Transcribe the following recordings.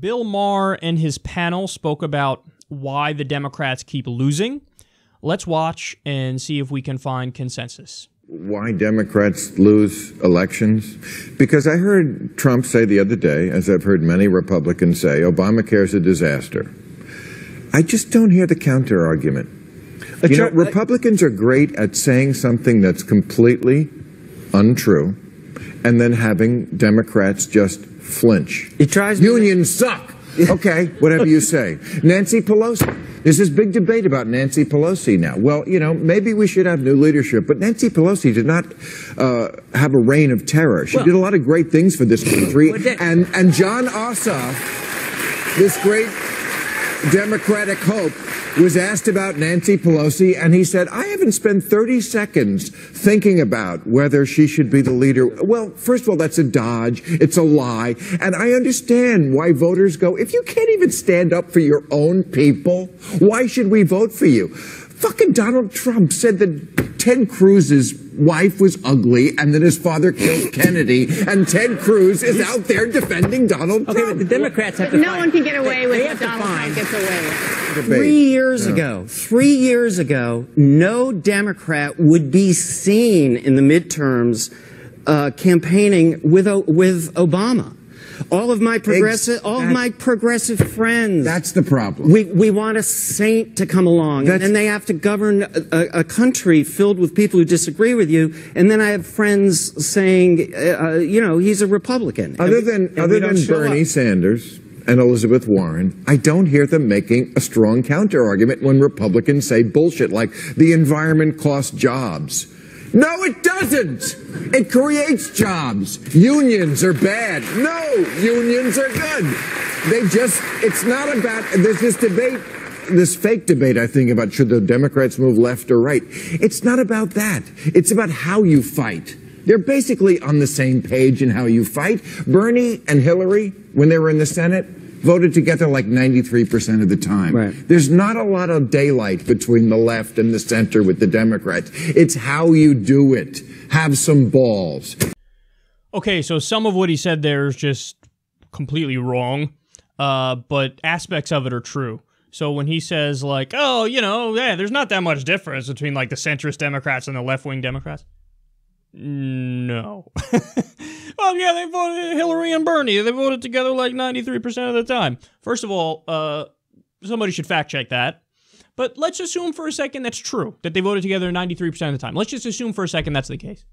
Bill Maher and his panel spoke about why the Democrats keep losing. Let's watch and see if we can find consensus. Why Democrats lose elections? Because I heard Trump say the other day, as I've heard many Republicans say, Obamacare is a disaster. I just don't hear the counter argument. Republicans are great at saying something that's completely untrue and then having Democrats just flinch. It drives me. Unions suck. Okay, whatever you say. Nancy Pelosi. There's this big debate about Nancy Pelosi now. Well, you know, maybe we should have new leadership, but Nancy Pelosi did not have a reign of terror. She did a lot of great things for this country. And John Ossoff, this great Democratic hope, was asked about Nancy Pelosi, and he said, I haven't spent 30 seconds thinking about whether she should be the leader. Well, first of all, that's a dodge. It's a lie. And I understand why voters go, if you can't even stand up for your own people, why should we vote for you? Fucking Donald Trump said that Ted Cruz's wife was ugly and that his father killed Kennedy, and Ted Cruz is out there defending Donald Trump. Okay, the Democrats have to No one can get away with what Donald Trump gets away with. 3 years ago, no Democrat would be seen in the midterms campaigning with Obama. All of my progressive friends. That's the problem. We want a saint to come along, and then they have to govern a country filled with people who disagree with you. And then I have friends saying, you know, he's a Republican. Other than Bernie Sanders and Elizabeth Warren, I don't hear them making a strong counter-argument when Republicans say bullshit like the environment costs jobs. No, it doesn't. It creates jobs. Unions are bad. No, unions are good. It's not about, there's this debate, this fake debate, I think, about should the Democrats move left or right. It's not about that. It's about how you fight. They're basically on the same page in how you fight. Bernie and Hillary, when they were in the Senate, voted together like 93% of the time. Right. There's not a lot of daylight between the left and the center with the Democrats. It's how you do it. Have some balls. Okay, so some of what he said there is just completely wrong, but aspects of it are true. So when he says, like, oh, you know, yeah, there's not that much difference between, like, the centrist Democrats and the left-wing Democrats. No. Oh, yeah, they voted Hillary and Bernie. They voted together like 93% of the time. First of all, somebody should fact-check that. But let's assume for a second that's true, that they voted together 93% of the time. Let's just assume for a second that's the case.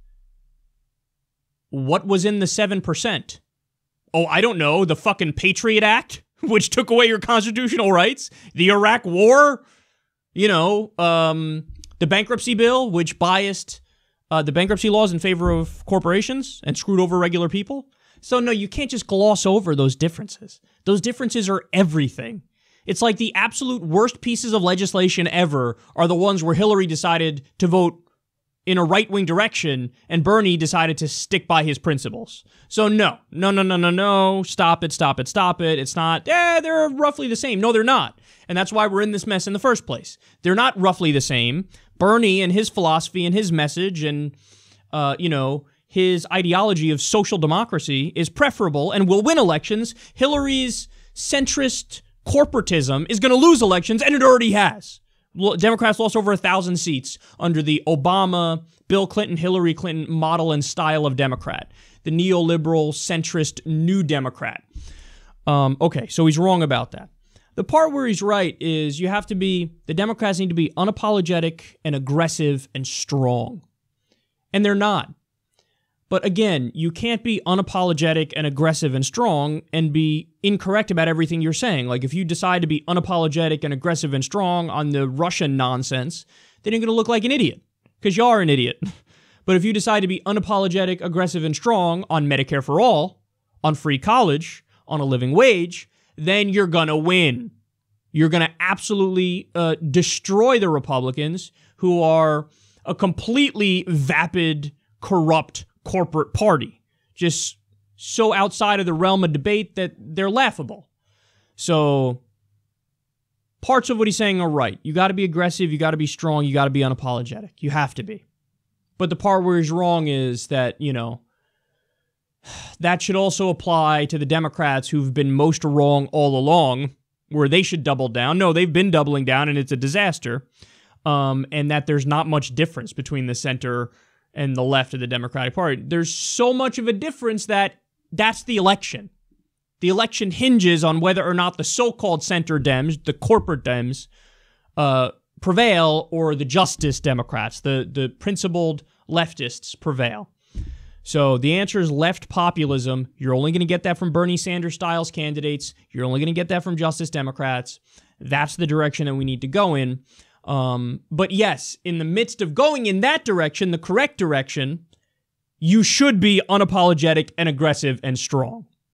What was in the 7%? Oh, I don't know. The fucking Patriot Act, which took away your constitutional rights. The Iraq War. You know, the bankruptcy bill, which biased the bankruptcy laws in favor of corporations and screwed over regular people. So no, you can't just gloss over those differences. Those differences are everything. It's like the absolute worst pieces of legislation ever are the ones where Hillary decided to vote in a right-wing direction and Bernie decided to stick by his principles. So no. Stop it. It's not, they're roughly the same. No, they're not. And that's why we're in this mess in the first place. They're not roughly the same. Bernie and his philosophy and his message and, his ideology of social democracy is preferable and will win elections. Hillary's centrist corporatism is going to lose elections, and it already has. Democrats lost over 1,000 seats under the Obama, Bill Clinton, Hillary Clinton model and style of Democrat. The neoliberal, centrist, new Democrat. Okay, so he's wrong about that. The part where he's right is the Democrats need to be unapologetic and aggressive and strong. And they're not. But again, you can't be unapologetic and aggressive and strong and be incorrect about everything you're saying. Like if you decide to be unapologetic and aggressive and strong on the Russian nonsense, then you're going to look like an idiot because you are an idiot. But if you decide to be unapologetic, aggressive, and strong on Medicare for all, on free college, on a living wage, then you're going to win. You're going to absolutely destroy the Republicans, who are a completely vapid, corrupt corporate party. Just so outside of the realm of debate that they're laughable. So parts of what he's saying are right. You got to be aggressive. You got to be strong. You got to be unapologetic. You have to be. But the part where he's wrong is that, that should also apply to the Democrats who've been most wrong all along, where they should double down. No, they've been doubling down, and it's a disaster. And that there's not much difference between the center and the left of the Democratic Party. There's so much of a difference that that's the election. The election hinges on whether or not the so-called center Dems, the corporate Dems, prevail, or the Justice Democrats, the principled leftists, prevail. So the answer is left populism. You're only going to get that from Bernie Sanders-style candidates. You're only going to get that from Justice Democrats. That's the direction that we need to go in. But yes, in the midst of going in that direction, the correct direction, you should be unapologetic and aggressive and strong.